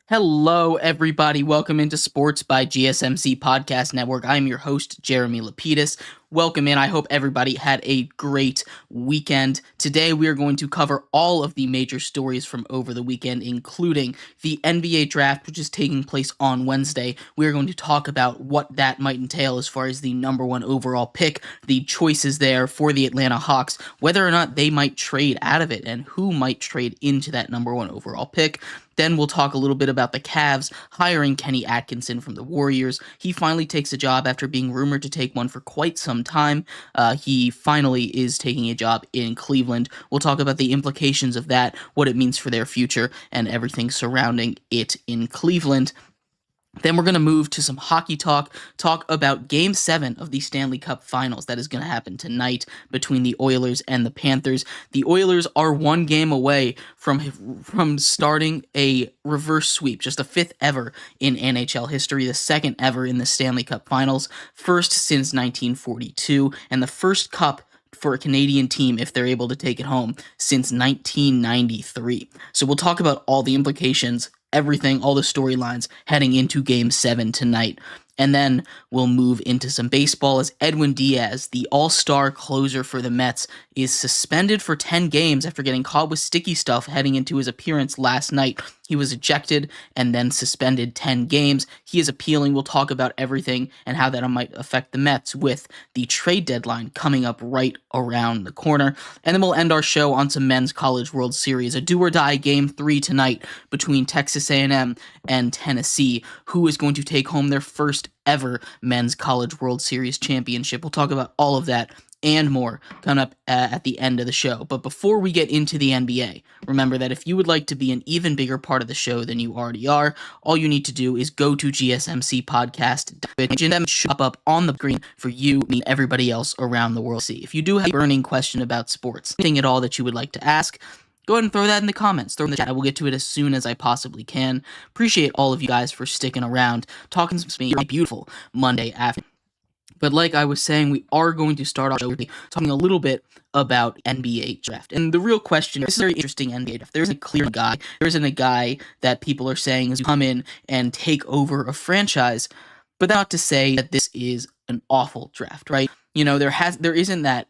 Hello, everybody. Welcome into Sports by GSMC Podcast Network. I'm your host, Jeremy Lapidus. Welcome in. I hope everybody had a great weekend. Today, we are going to cover all of the major stories from over the weekend, including the NBA draft, which is taking place on Wednesday. We are going to talk about what that might entail as far as the number one overall pick, the choices there for the Atlanta Hawks, whether or not they might trade out of it, and who might trade into that number one overall pick. Then we'll talk a little bit about the Cavs hiring Kenny Atkinson from the Warriors. He finally takes a job after being rumored to take one for quite some time. He finally is taking a job in Cleveland. We'll talk about the implications of that, what it means for their future, and everything surrounding it in Cleveland. Then we're going to move to some hockey talk about Game 7 of the Stanley Cup Finals. That is going to happen tonight between the Oilers and the Panthers. The Oilers are one game away from starting a reverse sweep, just the fifth ever in NHL history, the second ever in the Stanley Cup Finals, first since 1942, and the first cup for a Canadian team, if they're able to take it home, since 1993. So we'll talk about all the implications, everything, all the storylines heading into Game 7 tonight. And then we'll move into some baseball as Edwin Diaz, the all-star closer for the Mets, is suspended for 10 games after getting caught with sticky stuff heading into his appearance last night. He was ejected and then suspended 10 games. He is appealing. We'll talk about everything and how that might affect the Mets with the trade deadline coming up right around the corner. And then we'll end our show on some Men's College World Series, a do-or-die Game 3 tonight between Texas A&M and Tennesse, who is going to take home their first ever Men's College World Series championship. We'll talk about all of that and more coming up at the end of the show. But before we get into the NBA, remember that if you would like to be an even bigger part of the show than you already are, all you need to do is go to GSMC Podcast, and them show up on the screen for you and everybody else around the world. See, if you do have a burning question about sports, anything at all that you would like to ask, go ahead and throw that in the comments. Throw in the chat. I will get to it as soon as I possibly can. Appreciate all of you guys for sticking around, talking some to me. Beautiful Monday afternoon. But like I was saying, we are going to start off talking a little bit about NBA draft. And the real question, this is a very interesting NBA draft. There isn't a clear guy. There isn't a guy that people are saying is come in and take over a franchise. But that's not to say that this is an awful draft, right? You know, there isn't that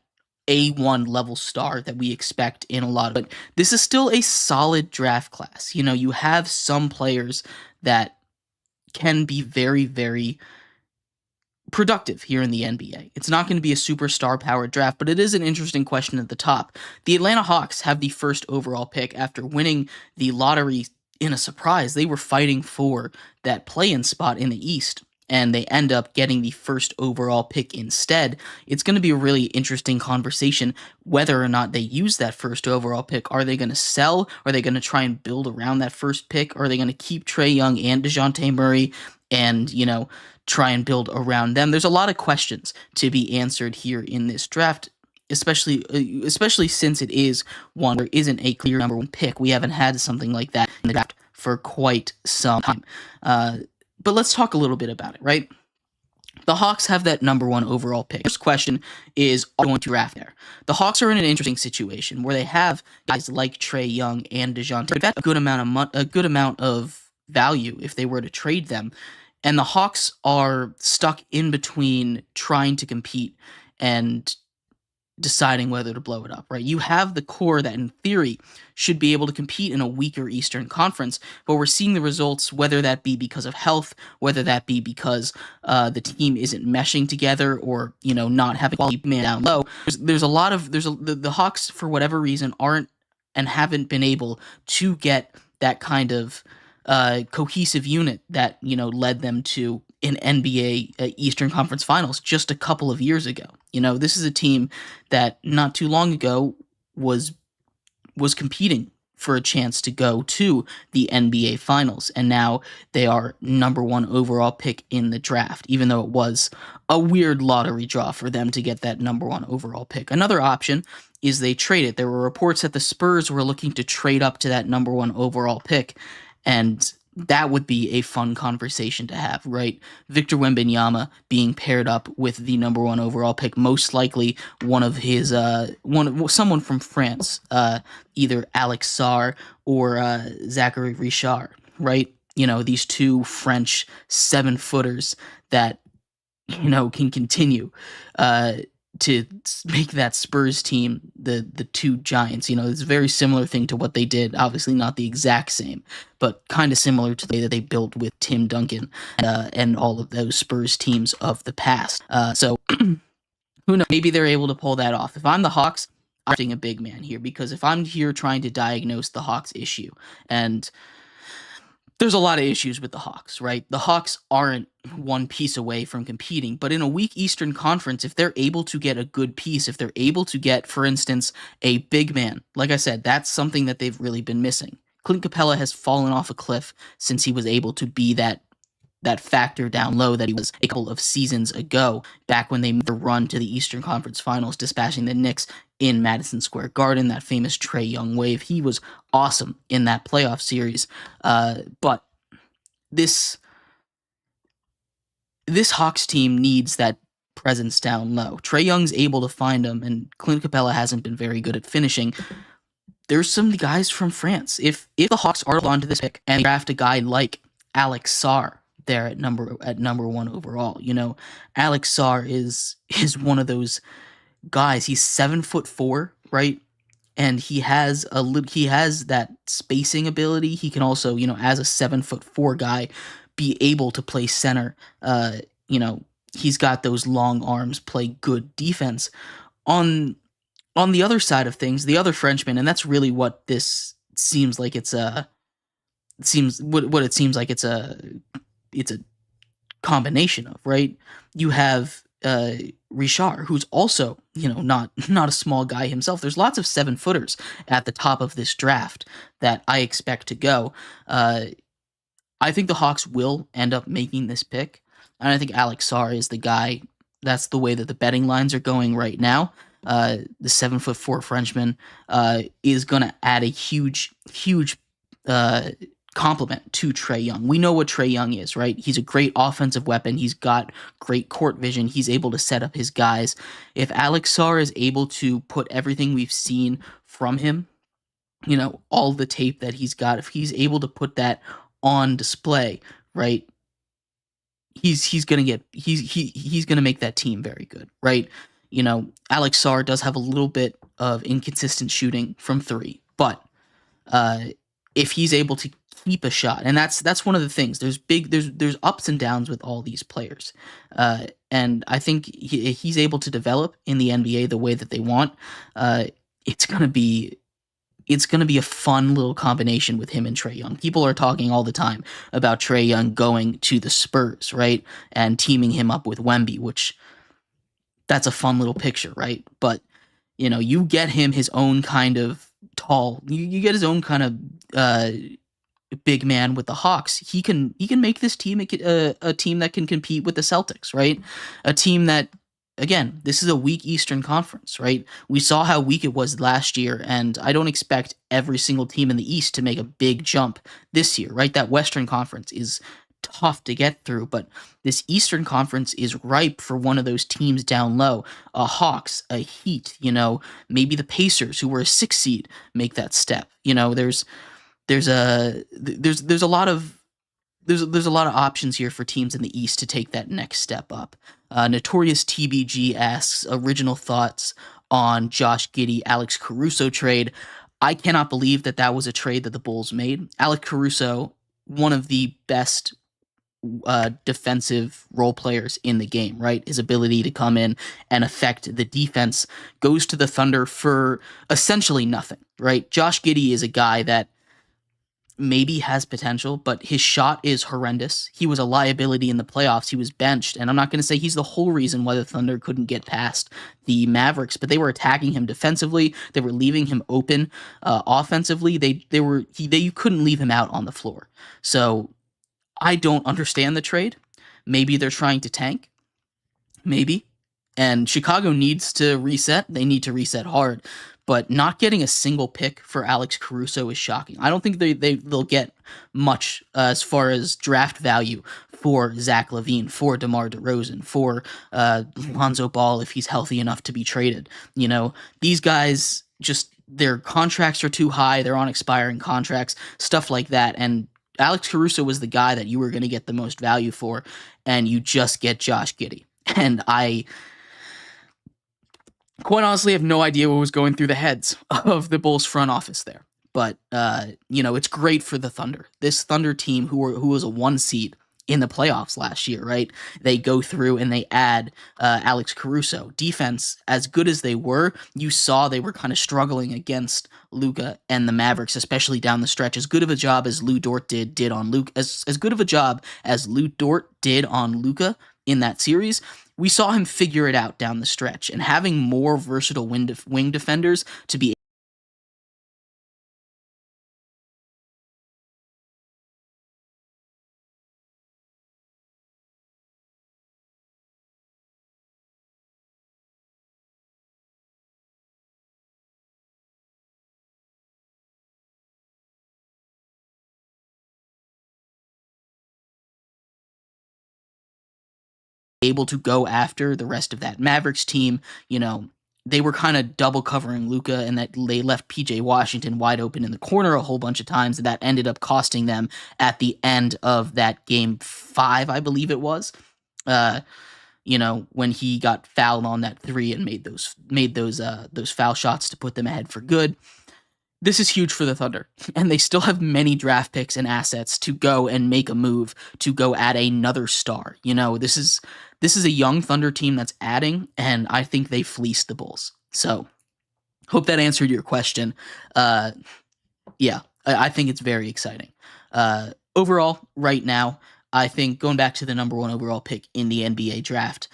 A1 level star that we expect in a lot of it. This is still a solid draft class. You know, you have some players that can be very, very productive here in the NBA. It's not going to be a superstar powered draft, but it is an interesting question at the top. The Atlanta Hawks have the first overall pick after winning the lottery in a surprise. They were fighting for that play-in spot in the East, and they end up getting the first overall pick instead. It's going to be a really interesting conversation whether or not they use that first overall pick. Are they going to sell? Are they going to try and build around that first pick? Are they going to keep Trae Young and DeJounte Murray and, you know, try and build around them? There's a lot of questions to be answered here in this draft, especially since it is one where isn't a clear number one pick. We haven't had something like that in the draft for quite some time. But let's talk a little bit about it, right? The Hawks have that number one overall pick. First question is, are they going to draft there? The Hawks are in an interesting situation where they have guys like Trae Young and DeJounte. That's a good amount of value if they were to trade them. And the Hawks are stuck in between trying to compete and deciding whether to blow it up, right? You have the core that in theory should be able to compete in a weaker Eastern Conference, but we're seeing the results, whether that be because of health, whether that be because the team isn't meshing together or, you know, not having quality man down low. The Hawks, for whatever reason, aren't and haven't been able to get that kind of cohesive unit that, you know, led them to an NBA Eastern Conference Finals just a couple of years ago. You know, this is a team that not too long ago was competing for a chance to go to the NBA Finals, and now they are number one overall pick in the draft, even though it was a weird lottery draw for them to get that number one overall pick. Another option is they trade it. There were reports that the Spurs were looking to trade up to that number one overall pick, and that would be a fun conversation to have, right? Victor Wembanyama being paired up with the number 1 overall pick, most likely someone from France, either Alex Sarr or Zachary Richard, right? These two French 7-footers that can continue to make that Spurs team the two giants. It's a very similar thing to what they did. Obviously, not the exact same, but kind of similar to the way that they built with Tim Duncan and all of those Spurs teams of the past. So who knows? Maybe they're able to pull that off. If I'm the Hawks, I'm a big man here, because if I'm here trying to diagnose the Hawks issue, and there's a lot of issues with the Hawks, right? The Hawks aren't one piece away from competing, but in a weak Eastern Conference, if they're able to get a good piece, if they're able to get, for instance, a big man, like I said, that's something that they've really been missing. Clint Capella has fallen off a cliff since he was able to be that factor down low that he was a couple of seasons ago, back when they made a run to the Eastern Conference Finals, dispatching the Knicks in Madison Square Garden, that famous Trae Young wave. He was awesome in that playoff series. But this Hawks team needs that presence down low. Trae Young's able to find them, and Clint Capella hasn't been very good at finishing. There's some guys from France. If the Hawks are onto this pick and draft a guy like Alex Sarr there at number 1 overall, Alex Sarr is one of those guys. He's 7'4", right? And he has that spacing ability. He can also, as a 7'4" guy, be able to play center. He's got those long arms, play good defense. On the other side of things, the other Frenchman, and that's really what this seems like. It's a combination of, right? You have Richard, who's also, not a small guy himself. There's lots of 7-footers at the top of this draft that I expect to go. I think the Hawks will end up making this pick, and I think Alex Sarr is the guy. That's the way that the betting lines are going right now. The 7'4" Frenchman is going to add a huge compliment to Trae Young. We know what Trae Young is, right? He's a great offensive weapon. He's got great court vision. He's able to set up his guys. If Alex Sarr is able to put everything we've seen from him, all the tape that he's got, if he's able to put that on display, right, he's gonna make that team very good, right? Alex Sarr does have a little bit of inconsistent shooting from 3, but if he's able to keep a shot, and that's one of the things. There's ups and downs with all these players, and I think he's able to develop in the NBA the way that they want. It's gonna be a fun little combination with him and Trae Young. People are talking all the time about Trae Young going to the Spurs, right, and teaming him up with Wemby, which that's a fun little picture, right? But you get him his own kind of tall. You get his own kind of big man with the Hawks. He can make this team a team that can compete with the Celtics, right? A team that, again, this is a weak Eastern Conference, right? We saw how weak it was last year, and I don't expect every single team in the East to make a big jump this year, right? That Western Conference is tough to get through, but this Eastern Conference is ripe for one of those teams down low. A Hawks, a Heat, maybe the Pacers, who were a 6 seed, make that step. There's a lot of options here for teams in the East to take that next step up. Notorious TBG asks original thoughts on Josh Giddey, Alex Caruso trade. I cannot believe that was a trade that the Bulls made. Alex Caruso, one of the best defensive role players in the game, right? His ability to come in and affect the defense goes to the Thunder for essentially nothing, right? Josh Giddey is a guy that maybe has potential, but his shot is horrendous. He was a liability in the playoffs. He was benched, and I'm not going to say he's the whole reason why the Thunder couldn't get past the Mavericks, but they were attacking him defensively. They were leaving him open offensively. You couldn't leave him out on the floor. So I don't understand the trade. Maybe they're trying to tank. Maybe. And Chicago needs to reset. They need to reset hard. but not getting a single pick for Alex Caruso is shocking. I don't think they'll get much as far as draft value for Zach LaVine, for DeMar DeRozan, for Lonzo Ball if he's healthy enough to be traded. These guys just their contracts are too high. They're on expiring contracts, stuff like that. And Alex Caruso was the guy that you were going to get the most value for, and you just get Josh Giddey. And I quite honestly have no idea what was going through the heads of the Bulls front office there. But, it's great for the Thunder. This Thunder team, who was a 1 seed in the playoffs last year, right? They go through and they add Alex Caruso. Defense, as good as they were, you saw they were kind of struggling against Luka and the Mavericks, especially down the stretch. As good of a job as Lou Dort did on Luka, as good of a job as Lou Dort did on Luka in that series, we saw him figure it out down the stretch, and having more versatile wing defenders to be able to go after the rest of that Mavericks team. They were kind of double covering Luka, and that they left PJ Washington wide open in the corner a whole bunch of times, and that ended up costing them at the end of that game 5, I believe it was. When he got fouled on that 3 and made those foul shots to put them ahead for good. This is huge for the Thunder, and they still have many draft picks and assets to go and make a move to go add another star. This is a young Thunder team that's adding, and I think they fleeced the Bulls. So, hope that answered your question. Yeah, I think it's very exciting. Overall, right now, I think going back to the number 1 overall pick in the NBA draft,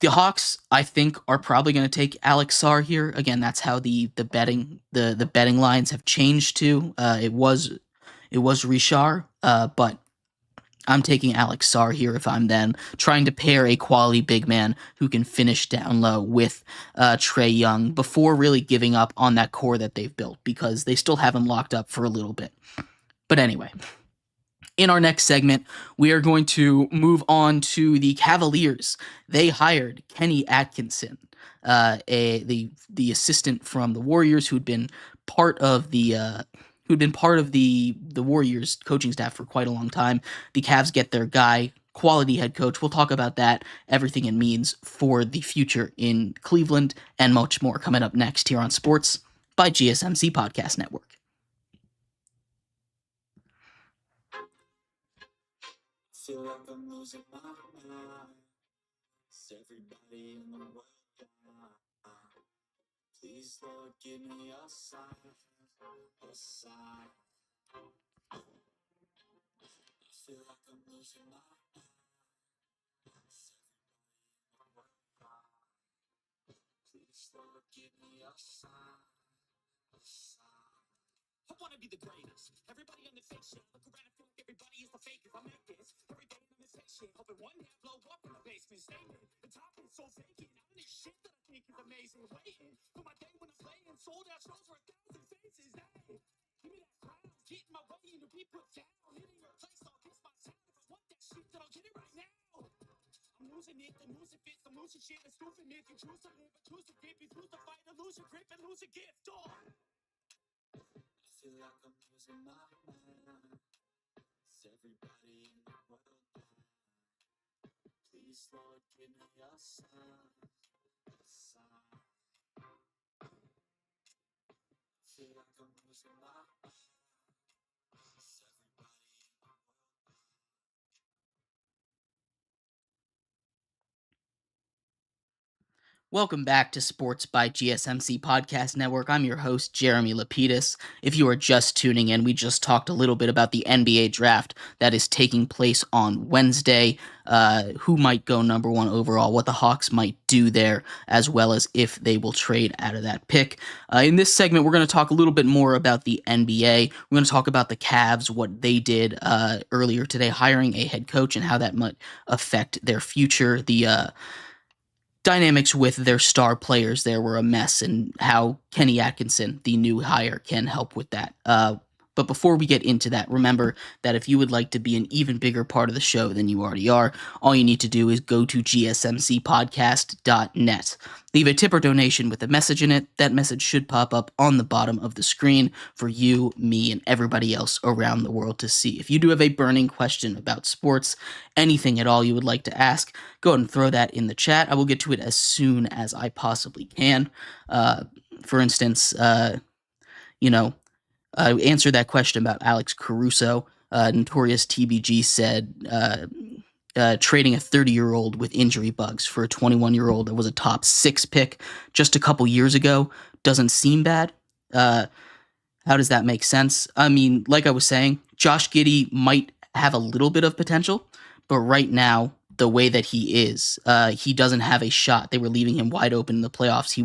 the Hawks, I think, are probably going to take Alex Sarr here. Again, that's how the betting lines have changed to. It was Richard, but I'm taking Alex Sarr here if I'm then trying to pair a quality big man who can finish down low with Trae Young before really giving up on that core that they've built, because they still have him locked up for a little bit. But anyway, in our next segment, we are going to move on to the Cavaliers. They hired Kenny Atkinson, the assistant from the Warriors, who'd been part of the Warriors coaching staff for quite a long time. The Cavs get their guy, quality head coach. We'll talk about that, everything it means for the future in Cleveland, and much more coming up next here on Sports by GSMC Podcast Network. Feel like I'm losing my mind. It's everybody in the world. Please, Lord, give me a sign, a sign. I feel like I'm losing my mind. It's everybody in the world. Please, Lord, give me a sign, a sign. I wanna be the greatest. Everybody on the fake shit. Look around and feel like everybody is the fakest. I make this every day on this fake shit. Hoping one day I blow up in the basement. Statement. The top is so vacant. I'm in this shit that I think is amazing. Waiting for my day when I'm playing. Sold out shows for 1,000 faces. Hey, give me that crown. Get in my way and to be put down. Hitting your place, I'll kiss my sound. If I want that shit, then I'll get it right now. I'm losing it, I'm losing fits, I'm losing shit. It's stupid myth. You choose to live, but choose to dip. You choose to fight, and lose your grip, and lose a gift. I feel like I'm losing my mind. It's everybody in the world now. Please, Lord, give me a sign, a sign. I feel like I'm losing my mind. It's everybody in the world now. Welcome back to Sports by GSMC Podcast Network. I'm your host, Jeremy Lapidus. If you are just tuning in, we just talked a little bit about the NBA draft that is taking place on Wednesday, who might go number 1 overall, what the Hawks might do there, as well as if they will trade out of that pick. In this segment, we're going to talk a little bit more about the NBA. We're going to talk about the Cavs, what they did earlier today, hiring a head coach, and how that might affect their future. The dynamics with their star players there were a mess, and how Kenny Atkinson, the new hire, can help with that. But before we get into that, remember that if you would like to be an even bigger part of the show than you already are, all you need to do is go to GSMCPodcast.net. Leave a tip or donation with a message in it. That message should pop up on the bottom of the screen for you, me, and everybody else around the world to see. If you do have a burning question about sports, anything at all you would like to ask, go ahead and throw that in the chat. I will get to it as soon as I possibly can. For instance, answer that question about Alex Caruso. Notorious TBG said trading a 30-year-old with injury bugs for a 21-year-old that was a top 6 pick just a couple years ago doesn't seem bad. How does that make sense? I mean, like I was saying, Josh Giddey might have a little bit of potential, but right now, the way that he is, he doesn't have a shot. They were leaving him wide open in the playoffs. He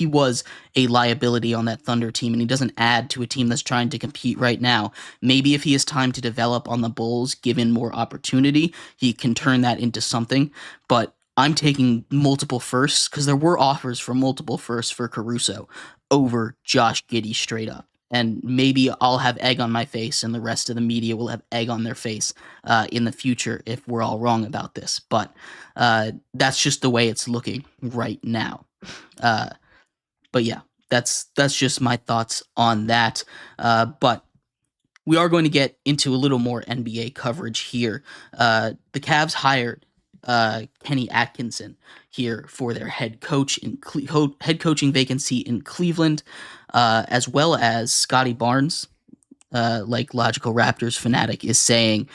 was a liability on that Thunder team, and he doesn't add to a team that's trying to compete right now. Maybe if he has time to develop on the Bulls, given more opportunity, he can turn that into something. But I'm taking multiple firsts, because there were offers for multiple firsts for Caruso over Josh Giddey straight up. And maybe I'll have egg on my face, and the rest of the media will have egg on their face in the future if we're all wrong about this. But that's just the way it's looking right now. But yeah, that's just my thoughts on that. But we are going to get into a little more NBA coverage here. The Cavs hired Kenny Atkinson here for their head coaching vacancy in Cleveland, as well as Scotty Barnes, like Logical Raptors fanatic is saying,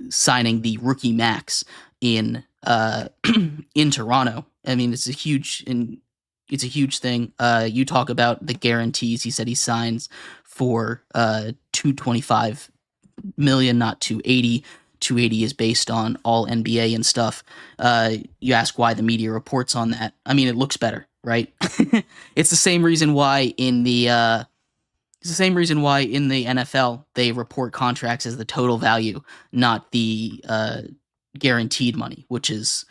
signing the rookie max in in Toronto. I mean, it's a huge thing. You talk about the guarantees. He said he signs for $225 million, not $280. 280 is based on all NBA and stuff. You ask why the media reports on that. I mean, it looks better, right? It's the same reason why in the NFL they report contracts as the total value, not the guaranteed money, which is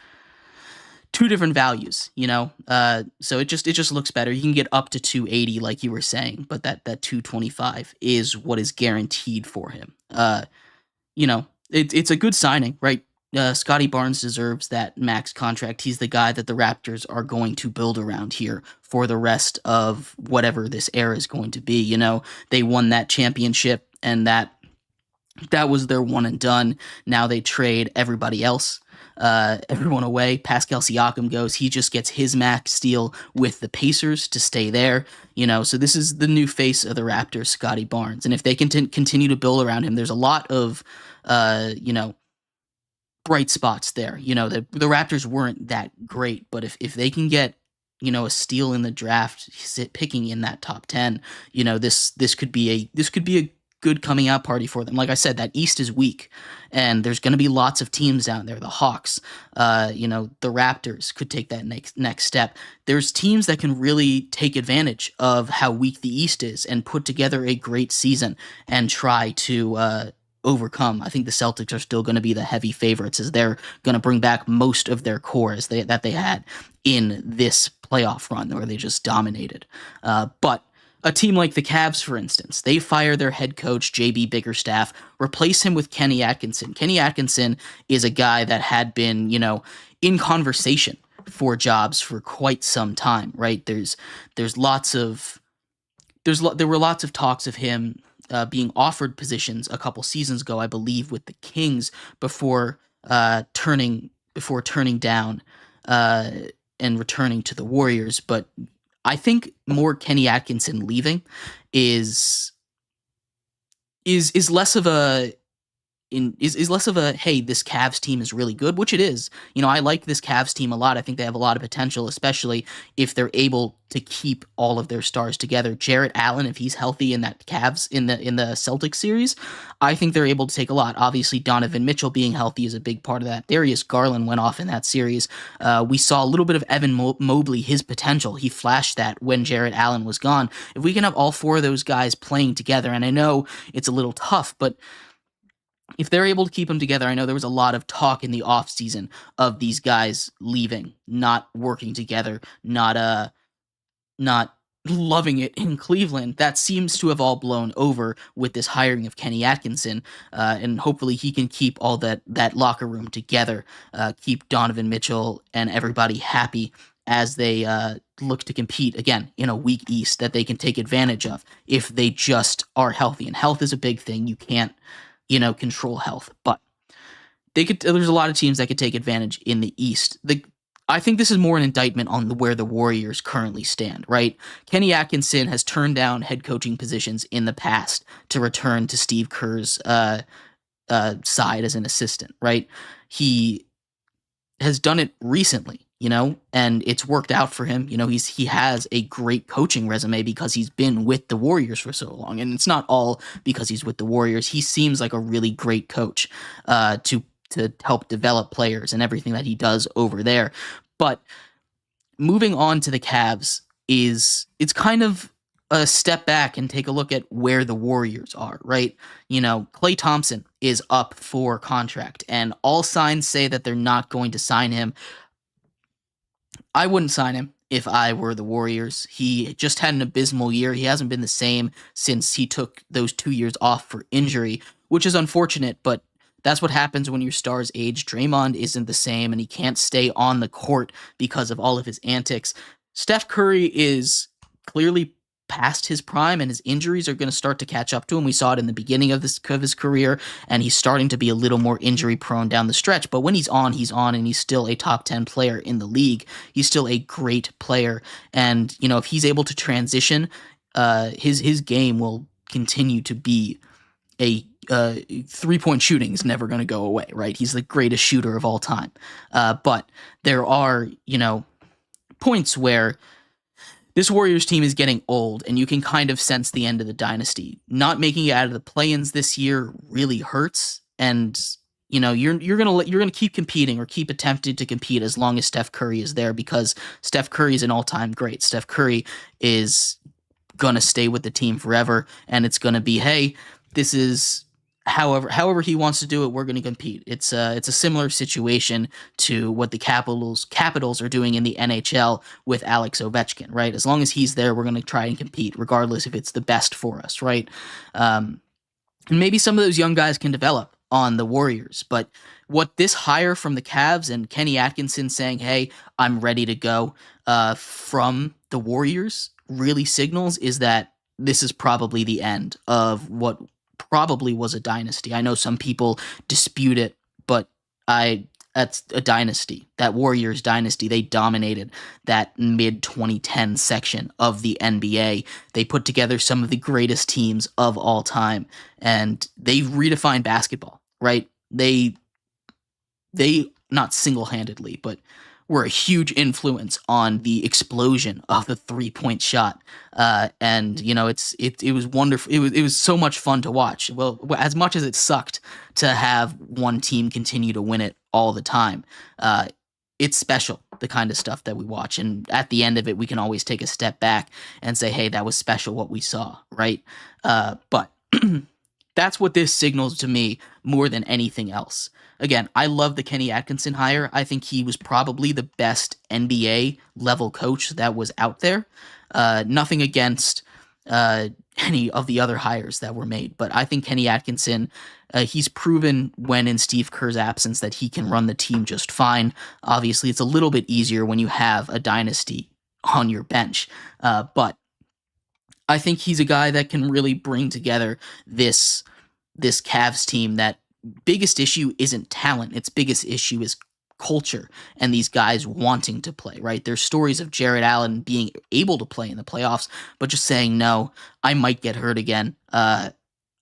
two different values, so it just looks better. You can get up to 280 like you were saying, but that 225 is what is guaranteed for him. It's a good signing, right? Scotty Barnes deserves that max contract. He's the guy that the Raptors are going to build around here for the rest of whatever this era is going to be. They won that championship, and that was their one and done. Now they trade everybody else, everyone away. Pascal Siakam goes. He just gets his max deal with the Pacers to stay there. So this is the new face of the Raptors, Scotty Barnes. And if they continue to build around him, there's a lot of bright spots there. The Raptors weren't that great, but if they can get a steal in the draft, picking in that top 10, this could be a good coming out party for them. Like I said, that East is weak, and there's going to be lots of teams down there. The Hawks, the Raptors could take that next step. There's teams that can really take advantage of how weak the East is and put together a great season and try to overcome. I think the Celtics are still going to be the heavy favorites, as they're going to bring back most of their core that they had in this playoff run where they just dominated. But a team like the Cavs, for instance, they fire their head coach, JB Bickerstaff, replace him with Kenny Atkinson. Kenny Atkinson is a guy that had been, in conversation for jobs for quite some time, right? There were lots of talks of him being offered positions a couple seasons ago, I believe, with the Kings before turning down and returning to the Warriors. But I think more Kenny Atkinson leaving is less of a hey, this Cavs team is really good, which it is. I like this Cavs team a lot. I think they have a lot of potential, especially if they're able to keep all of their stars together. Jarrett Allen, if he's healthy in that Cavs in the Celtics series, I think they're able to take a lot. Obviously, Donovan Mitchell being healthy is a big part of that. Darius Garland went off in that series. We saw a little bit of Evan Mobley, his potential. He flashed that when Jarrett Allen was gone. If we can have all four of those guys playing together, and I know it's a little tough, but if they're able to keep them together, I know there was a lot of talk in the offseason of these guys leaving, not working together, not loving it in Cleveland. That seems to have all blown over with this hiring of Kenny Atkinson, and hopefully he can keep all that locker room together, keep Donovan Mitchell and everybody happy as they look to compete again in a weak East that they can take advantage of if they just are healthy. And health is a big thing. You can't, control health, but they could. There's a lot of teams that could take advantage in the East. I think this is more an indictment on where the Warriors currently stand, right? Kenny Atkinson has turned down head coaching positions in the past to return to Steve Kerr's side as an assistant, right? He has done it recently, and it's worked out for him. He has a great coaching resume because he's been with the Warriors for so long, and it's not all because he's with the Warriors. He seems like a really great coach to help develop players and everything that he does over there. But moving on to the Cavs it's kind of a step back and take a look at where the Warriors are, right? Klay Thompson is up for contract, and all signs say that they're not going to sign him. I wouldn't sign him if I were the Warriors. He just had an abysmal year. He hasn't been the same since he took those 2 years off for injury, which is unfortunate, but that's what happens when your stars age. Draymond isn't the same, and he can't stay on the court because of all of his antics. Steph Curry is clearly past his prime, and his injuries are going to start to catch up to him. We saw it in the beginning of his career, and he's starting to be a little more injury prone down the stretch. But when he's on, and he's still a top 10 player in the league. He's still a great player, and if he's able to transition, his game will continue to be a 3-point shooting is never going to go away, right? He's the greatest shooter of all time. But there are, points where this Warriors team is getting old, and you can kind of sense the end of the dynasty. Not making it out of the play-ins this year really hurts, and you're gonna keep competing or keep attempting to compete as long as Steph Curry is there, because Steph Curry is an all-time great. Steph Curry is gonna stay with the team forever, and it's gonna be, hey, this is however he wants to do it, we're going to compete. It's a similar situation to what the Capitals are doing in the NHL with Alex Ovechkin, right? As long as he's there, we're going to try and compete, regardless if it's the best for us, right? And maybe some of those young guys can develop on the Warriors, but what this hire from the Cavs and Kenny Atkinson saying, hey, I'm ready to go from the Warriors really signals is that this is probably the end of what probably was a dynasty. I know some people dispute it, but that's a dynasty. That Warriors dynasty, they dominated that mid-2010 section of the NBA. They put together some of the greatest teams of all time, and they redefined basketball, right? They not single-handedly, but were a huge influence on the explosion of the 3-point shot. And it was wonderful. It was so much fun to watch. Well, as much as it sucked to have one team continue to win it all the time, it's special, the kind of stuff that we watch. And at the end of it, we can always take a step back and say, hey, that was special what we saw, right? But that's what this signals to me more than anything else. Again, I love the Kenny Atkinson hire. I think he was probably the best NBA level coach that was out there. Nothing against any of the other hires that were made, but I think Kenny Atkinson, he's proven when in Steve Kerr's absence that he can run the team just fine. Obviously, it's a little bit easier when you have a dynasty on your bench, but I think he's a guy that can really bring together this Cavs team that biggest issue isn't talent. Its biggest issue is culture and these guys wanting to play, right? There's stories of Jared Allen being able to play in the playoffs, but just saying, no, I might get hurt again.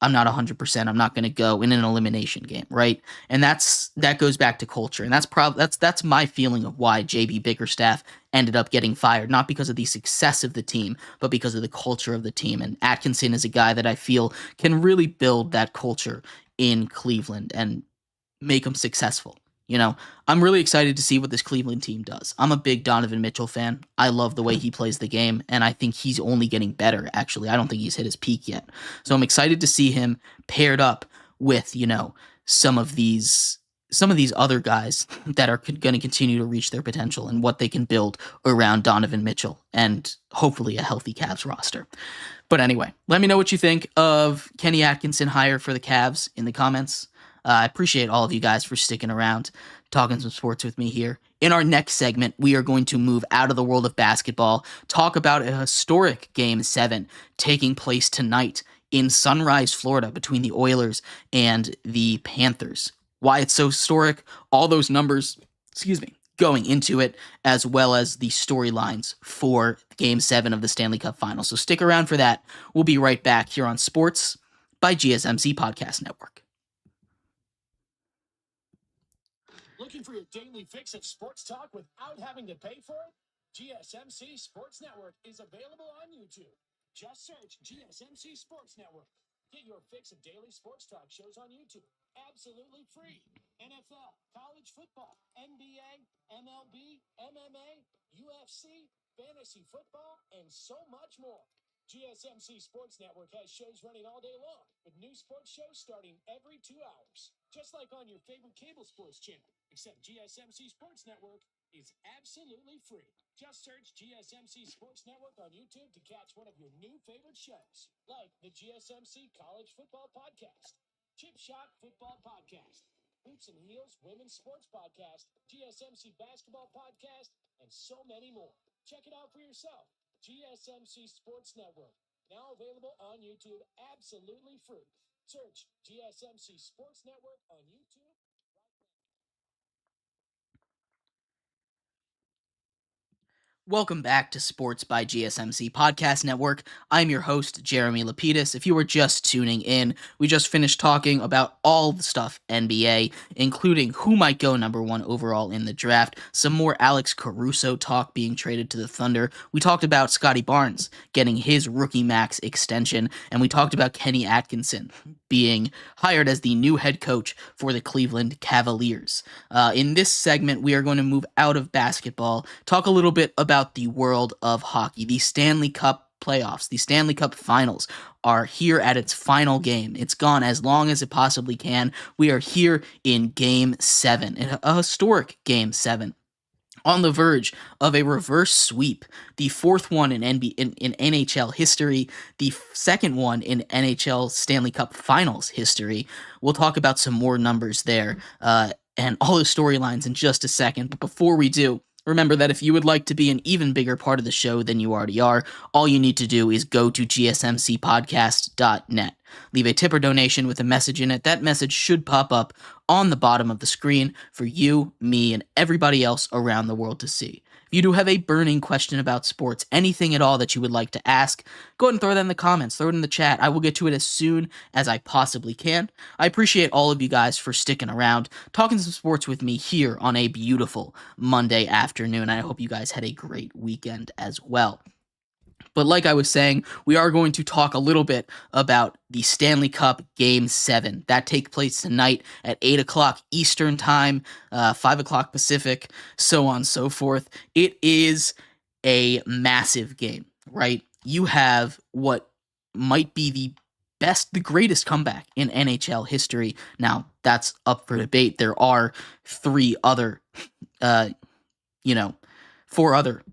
I'm not 100%. I'm not going to go in an elimination game, right? And that goes back to culture. And that's my feeling of why JB Bickerstaff ended up getting fired, not because of the success of the team, but because of the culture of the team. And Atkinson is a guy that I feel can really build that culture in Cleveland and make them successful. I'm really excited to see what this Cleveland team does. I'm a big Donovan Mitchell fan. I love the way he plays the game, and I think he's only getting better, actually. I don't think he's hit his peak yet. So I'm excited to see him paired up with, some of these other guys that are going to continue to reach their potential and what they can build around Donovan Mitchell and hopefully a healthy Cavs roster. But anyway, let me know what you think of Kenny Atkinson hire for the Cavs in the comments. I appreciate all of you guys for sticking around, talking some sports with me here. In our next segment, we are going to move out of the world of basketball, talk about a historic Game 7 taking place tonight in Sunrise, Florida, between the Oilers and the Panthers. Why it's so historic, all those numbers, going into it, as well as the storylines for Game 7 of the Stanley Cup Finals. So stick around for that. We'll be right back here on Sports by GSMC Podcast Network. Looking for your daily fix of sports talk without having to pay for it? GSMC Sports Network is available on YouTube. Just search GSMC Sports Network. Get your fix of daily sports talk shows on YouTube. Absolutely free. NFL, college football, NBA, MLB, MMA, UFC, fantasy football, and so much more. GSMC Sports Network has shows running all day long, with new sports shows starting every 2 hours. Just like on your favorite cable sports channel, except GSMC Sports Network is absolutely free. Just search GSMC Sports Network on YouTube to catch one of your new favorite shows, like the GSMC College Football Podcast, Chip Shot Football Podcast, Hoops and Heels Women's Sports Podcast, GSMC Basketball Podcast, and so many more. Check it out for yourself. GSMC Sports Network, now available on YouTube, absolutely free. Search GSMC Sports Network on YouTube. Welcome back to Sports by GSMC Podcast Network. I'm your host, Jeremy Lapidus. If you were just tuning in, we just finished talking about all the stuff NBA, including who might go number 1 overall in the draft, some more Alex Caruso talk being traded to the Thunder. We talked about Scotty Barnes getting his rookie max extension, and we talked about Kenny Atkinson being hired as the new head coach for the Cleveland Cavaliers. In this segment, we are going to move out of basketball, talk a little bit about the world of hockey. The Stanley Cup playoffs, the Stanley Cup finals are here at its final game. It's gone as long as it possibly can. We are here in Game 7, a historic Game 7. On the verge of a reverse sweep, the 4th one in NHL history, the 2nd one in NHL Stanley Cup Finals history. We'll talk about some more numbers there and all the storylines in just a second. But before we do, remember that if you would like to be an even bigger part of the show than you already are, all you need to do is go to gsmcpodcast.net. Leave a tip or donation with a message in it. That message should pop up on the bottom of the screen for you, me, and everybody else around the world to see. If you do have a burning question about sports, anything at all that you would like to ask, go ahead and throw that in the comments, throw it in the chat. I will get to it as soon as I possibly can. I appreciate all of you guys for sticking around, talking some sports with me here on a beautiful Monday afternoon. I hope you guys had a great weekend as well. But like I was saying, we are going to talk a little bit about the Stanley Cup Game 7. That takes place tonight at 8 o'clock Eastern Time, 5 o'clock Pacific, so on and so forth. It is a massive game, right? You have what might be the greatest comeback in NHL history. Now, that's up for debate. There are 4 other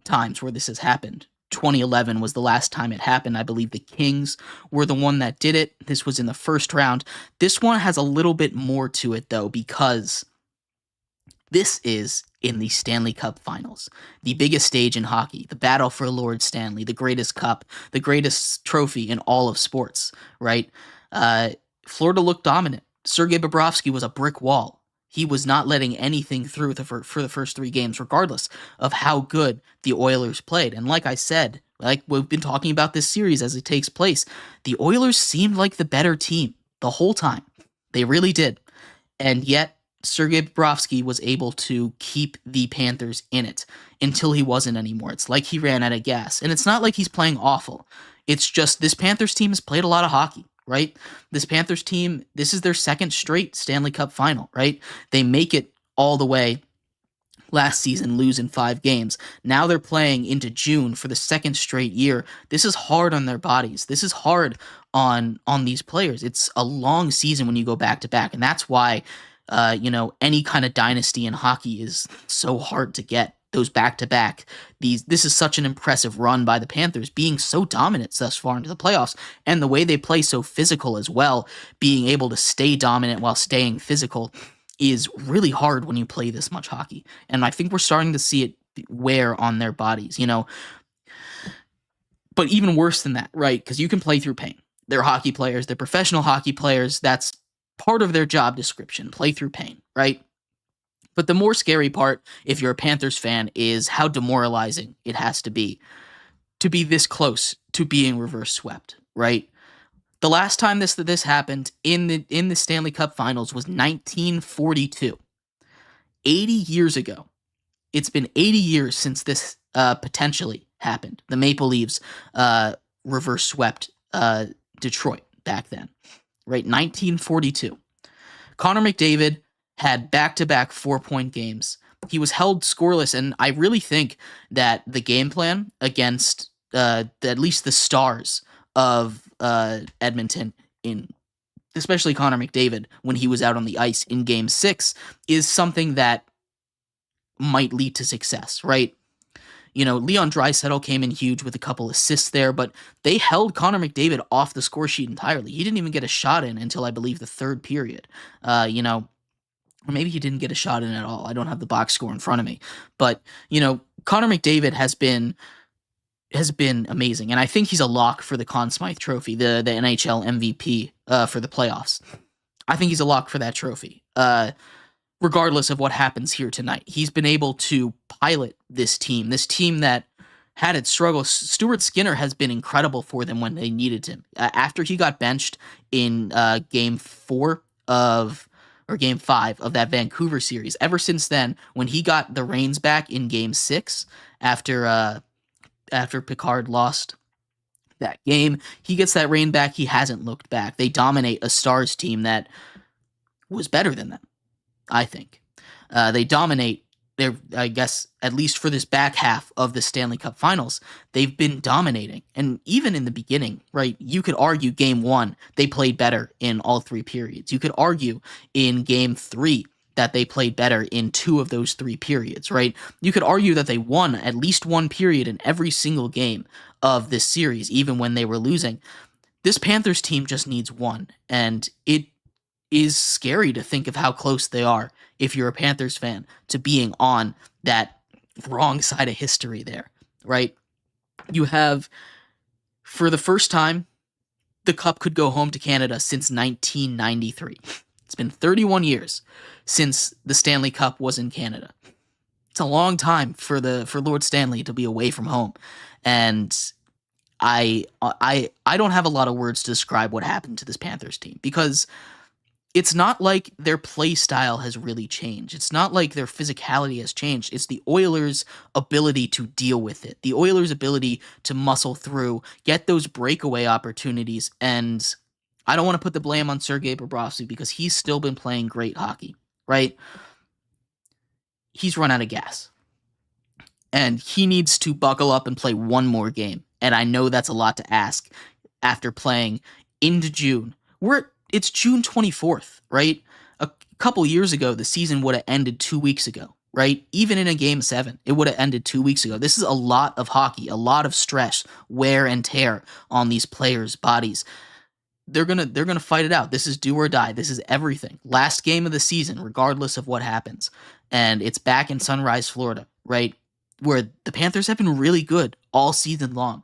times where this has happened. 2011 was the last time it happened. I believe the Kings were the one that did it. This was in the first round. This one has a little bit more to it, though, because this is in the Stanley Cup Finals, the biggest stage in hockey, the battle for Lord Stanley, the greatest cup, the greatest trophy in all of sports, right? Florida looked dominant. Sergei Bobrovsky was a brick wall. He was not letting anything through for the first 3 games, regardless of how good the Oilers played. And like I said, like we've been talking about this series as it takes place, the Oilers seemed like the better team the whole time. They really did. And yet, Sergei Bobrovsky was able to keep the Panthers in it until he wasn't anymore. It's like he ran out of gas. And it's not like he's playing awful. It's just this Panthers team has played a lot of hockey. Right? This Panthers team, this is their 2nd straight Stanley Cup final, right? They make it all the way last season, losing 5 games. Now they're playing into June for the second straight year. This is hard on their bodies. This is hard on these players. It's a long season when you go back to back, and that's why any kind of dynasty in hockey is so hard to get. Those back to back. This is such an impressive run by the Panthers, being so dominant thus far into the playoffs, and the way they play so physical as well. Being able to stay dominant while staying physical is really hard when you play this much hockey. And I think we're starting to see it wear on their bodies, But even worse than that, right? Because you can play through pain. They're hockey players. They're professional hockey players. That's part of their job description, play through pain, right? But the more scary part, if you're a Panthers fan, is how demoralizing it has to be this close to being reverse swept, right? The last time this happened in the Stanley Cup Finals was 1942. 80 years ago. It's been 80 years since this potentially happened. The Maple Leafs reverse swept Detroit back then, right? 1942. Connor McDavid had back-to-back 4-point games. He was held scoreless, and I really think that the game plan against at least the stars of Edmonton, especially Connor McDavid, when he was out on the ice in Game 6, is something that might lead to success, right? Leon Draisaitl came in huge with a couple assists there, but they held Connor McDavid off the score sheet entirely. He didn't even get a shot in until, I believe, the third period. Or maybe he didn't get a shot in at all. I don't have the box score in front of me. But, Connor McDavid has been amazing. And I think he's a lock for the Conn Smythe Trophy, the NHL MVP for the playoffs. I think he's a lock for that trophy. Regardless of what happens here tonight. He's been able to pilot this team that had its struggles. Stuart Skinner has been incredible for them when they needed him. After he got benched in Game 5 of that Vancouver series. Ever since then, when he got the reins back in Game 6, after Picard lost that game, he gets that reign back. He hasn't looked back. They dominate a Stars team that was better than them, I think. They dominate I guess, at least for this back half of the Stanley Cup Finals, they've been dominating. And even in the beginning, right, you could argue Game 1, they played better in all 3 periods. You could argue in Game 3 that they played better in 2 of those 3 periods, right? You could argue that they won at least 1 period in every single game of this series, even when they were losing. This Panthers team just needs 1, and it is scary to think of how close they are, if you're a Panthers fan, to being on that wrong side of history there, right? You have, for the first time, the Cup could go home to Canada since 1993. It's been 31 years since the Stanley Cup was in Canada. It's a long time for Lord Stanley to be away from home, and I don't have a lot of words to describe what happened to this Panthers team, because it's not like their play style has really changed. It's not like their physicality has changed. It's the Oilers' ability to deal with it. The Oilers' ability to muscle through, get those breakaway opportunities. And I don't want to put the blame on Sergei Bobrovsky, because he's still been playing great hockey, right? He's run out of gas. And he needs to buckle up and play one more game. And I know that's a lot to ask after playing into June. It's June 24th, right? A couple years ago, the season would have ended 2 weeks ago, right? Even in a Game 7, it would have ended 2 weeks ago. This is a lot of hockey, a lot of stress, wear and tear on these players' bodies. They're gonna fight it out. This is do or die. This is everything. Last game of the season, regardless of what happens. And it's back in Sunrise, Florida, right? Where the Panthers have been really good all season long.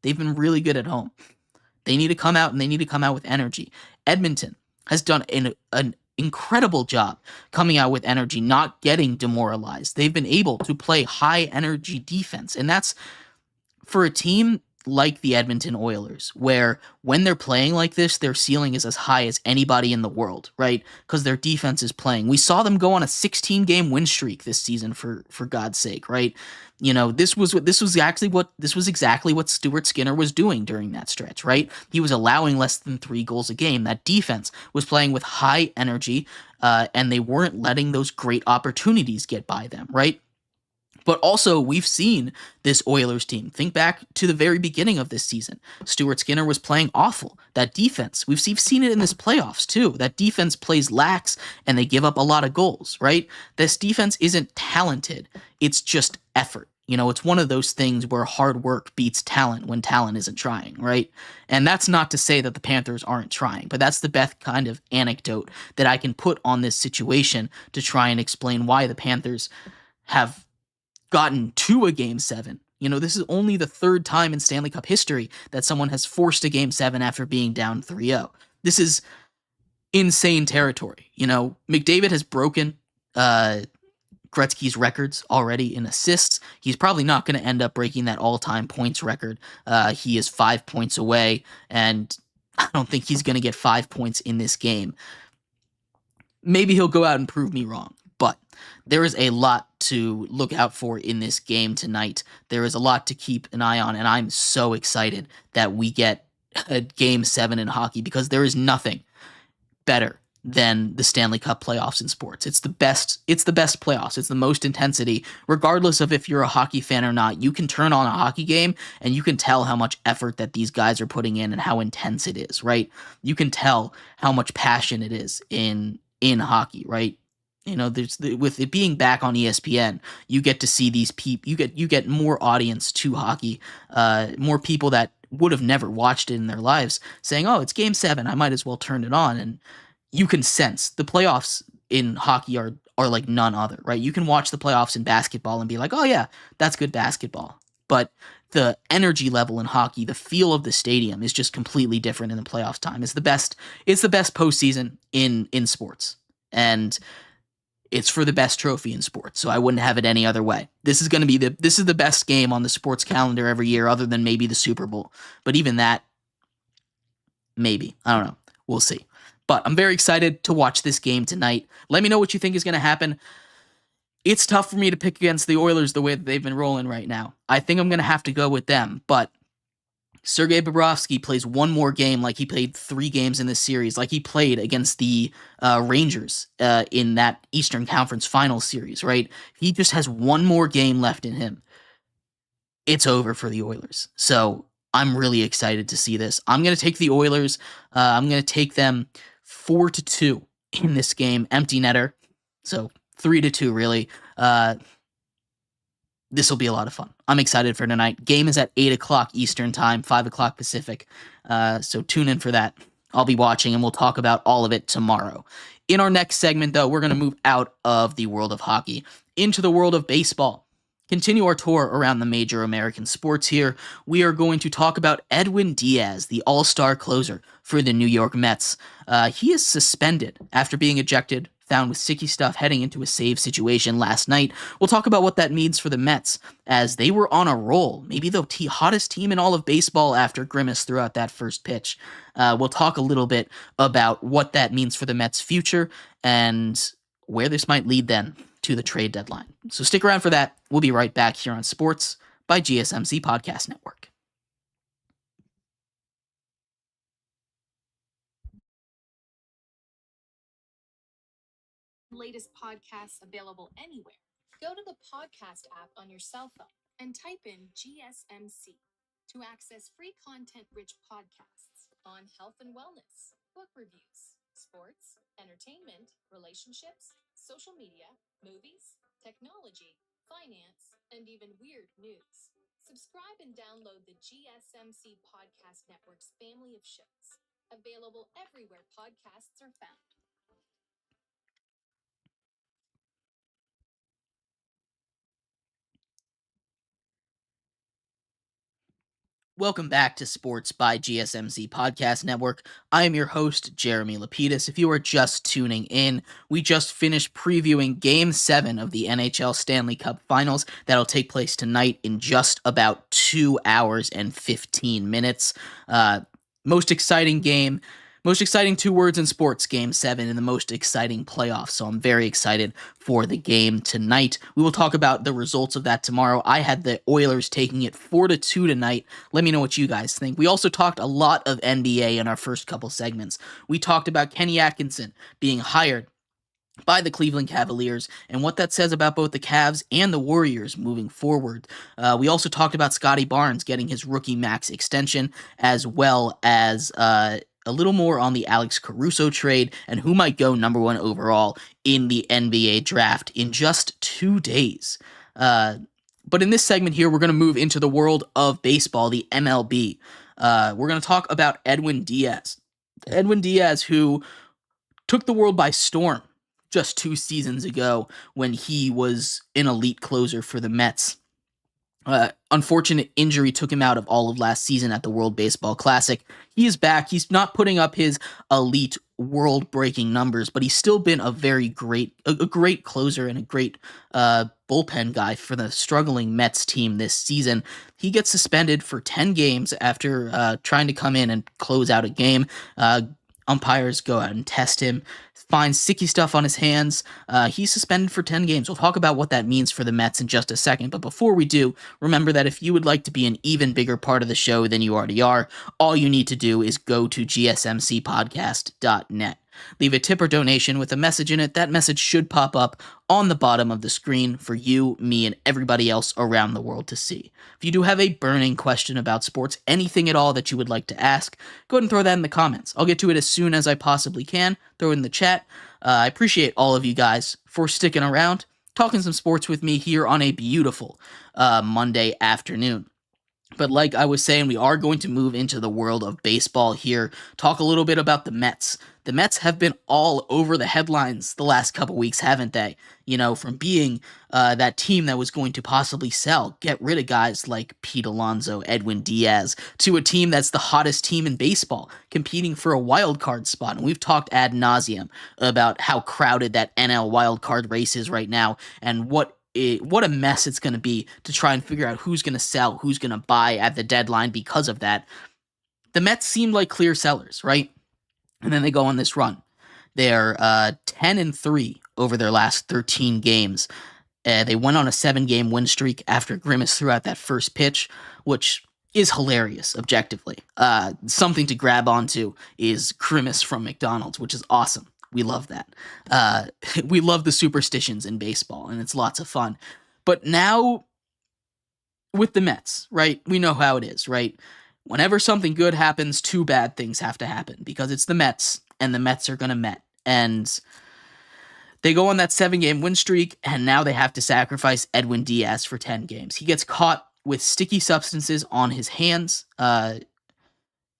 They've been really good at home. They need to come out, and they need to come out with energy. Edmonton has done an incredible job coming out with energy, not getting demoralized. They've been able to play high-energy defense, and that's for a team like the Edmonton Oilers, where when they're playing like this, their ceiling is as high as anybody in the world, right? Because their defense is playing. We saw them go on a 16-game win streak this season, for God's sake, right? This was exactly what Stuart Skinner was doing during that stretch, right? He was allowing less than 3 goals a game. That defense was playing with high energy, and they weren't letting those great opportunities get by them, right? But also, we've seen this Oilers team. Think back to the very beginning of this season. Stuart Skinner was playing awful. That defense, we've seen it in this playoffs too. That defense plays lax and they give up a lot of goals, right? This defense isn't talented. It's just effort. It's one of those things where hard work beats talent when talent isn't trying, right? And that's not to say that the Panthers aren't trying, but that's the best kind of anecdote that I can put on this situation to try and explain why the Panthers have gotten to a Game 7. This is only the third time in Stanley Cup history that someone has forced a Game 7 after being down 3-0. This is insane territory. McDavid has broken Gretzky's records already in assists. He's probably not going to end up breaking that all-time points record. He is 5 points away, and I don't think he's going to get 5 points in this game. Maybe he'll go out and prove me wrong, but there is a lot to look out for in this game tonight. There is a lot to keep an eye on, and I'm so excited that we get a Game 7 in hockey because there is nothing better than the Stanley Cup playoffs in sports. It's the best playoffs. It's the most intensity. Regardless of if you're a hockey fan or not, you can turn on a hockey game and you can tell how much effort that these guys are putting in and how intense it is, right? You can tell how much passion it is in hockey, right? With it being back on ESPN, you get to see these people. You get more audience to hockey, more people that would have never watched it in their lives saying, "Oh, it's Game 7. I might as well turn it on." And you can sense the playoffs in hockey are like none other, right? You can watch the playoffs in basketball and be like, "Oh yeah, that's good basketball." But the energy level in hockey, the feel of the stadium is just completely different in the playoffs time. It's the best postseason in sports. And it's for the best trophy in sports, so I wouldn't have it any other way. This is the best game on the sports calendar every year, other than maybe the Super Bowl. But even that, maybe. I don't know. We'll see. But I'm very excited to watch this game tonight. Let me know what you think is going to happen. It's tough for me to pick against the Oilers the way that they've been rolling right now. I think I'm going to have to go with them, but Sergei Bobrovsky plays one more game like he played 3 games in this series, like he played against the Rangers in that Eastern Conference Finals series, right? He just has one more game left in him. It's over for the Oilers. So I'm really excited to see this. I'm going to take the Oilers. I'm going to take them 4-2 in this game. Empty netter. So 3-2, really. This will be a lot of fun. I'm excited for tonight. Game is at 8 o'clock Eastern time, 5 o'clock Pacific. So tune in for that. I'll be watching, and we'll talk about all of it tomorrow. In our next segment, though, we're going to move out of the world of hockey into the world of baseball. Continue our tour around the major American sports here. We are going to talk about Edwin Diaz, the all-star closer for the New York Mets. He is suspended after being ejected, found with sticky stuff heading into a save situation last night. We'll talk about what that means for the Mets as they were on a roll, maybe the hottest team in all of baseball after Grimace threw out that first pitch. We'll talk a little bit about what that means for the Mets' future and where this might lead then to the trade deadline. So stick around for that. We'll be right back here on Sports by GSMC Podcast Network. Latest podcasts available anywhere. Go to the podcast app on your cell phone and type in GSMC to access free content-rich podcasts on health and wellness, book reviews, sports, entertainment, relationships, social media, movies, technology, finance, and even weird news. Subscribe and download the GSMC Podcast Network's family of shows, available everywhere podcasts are found. Welcome back to Sports by GSMC Podcast Network. I am your host, Jeremy Lapidus. If you are just tuning in, we just finished previewing Game 7 of the NHL Stanley Cup Finals. That'll take place tonight in just about 2 hours and 15 minutes. Most exciting game. Most exciting 2 words in sports, Game 7, and the most exciting playoffs. So I'm very excited for the game tonight. We will talk about the results of that tomorrow. I had the Oilers taking it 4-2 tonight. Let me know what you guys think. We also talked a lot of NBA in our first couple segments. We talked about Kenny Atkinson being hired by the Cleveland Cavaliers, and what that says about both the Cavs and the Warriors moving forward. We also talked about Scotty Barnes getting his rookie max extension, as well as a little more on the Alex Caruso trade and who might go number 1 overall in the NBA draft in just 2 days. But in this segment here, we're going to move into the world of baseball, the MLB. We're going to talk about Edwin Diaz. Edwin Diaz, who took the world by storm just 2 seasons ago when he was an elite closer for the Mets. Unfortunate injury took him out of all of last season at the World Baseball Classic. He is back. He's not putting up his elite world-breaking numbers, but he's still been a great closer and a great bullpen guy for the struggling Mets team this season. He gets suspended for 10 games after trying to come in and close out a game. Umpires go out and test him, find sticky stuff on his hands. He's suspended for 10 games. We'll talk about what that means for the Mets in just a second. But before we do, remember that if you would like to be an even bigger part of the show than you already are, all you need to do is go to GSMCPodcast.net. Leave a tip or donation with a message in it. That message should pop up on the bottom of the screen for you, me, and everybody else around the world to see. If you do have a burning question about sports, anything at all that you would like to ask, go ahead and throw that in the comments. I'll get to it as soon as I possibly can. Throw it in the chat. I appreciate all of you guys for sticking around, talking some sports with me here on a beautiful Monday afternoon. But like I was saying, we are going to move into the world of baseball here, talk a little bit about the Mets. The Mets have been all over the headlines the last couple weeks, haven't they? You know, from being that team that was going to possibly get rid of guys like Pete Alonso, Edwin Diaz, to a team that's the hottest team in baseball, competing for a wild card spot. And we've talked ad nauseum about how crowded that NL wild card race is right now, and what a mess it's going to be to try and figure out who's going to sell, who's going to buy at the deadline because of that. The Mets seemed like clear sellers, right? And then they go on this run. They're 10-3 over their last 13 games. They went on a 7-game win streak after Grimace threw out that first pitch, which is hilarious, objectively. Something to grab onto is Grimace from McDonald's, which is awesome. We love that. We love the superstitions in baseball, and it's lots of fun. But now, with the Mets, right, we know how it is, right? Whenever something good happens, 2 bad things have to happen, because it's the Mets, and the Mets are going to Met. And they go on that 7-game win streak, and now they have to sacrifice Edwin Diaz for 10 games. He gets caught with sticky substances on his hands,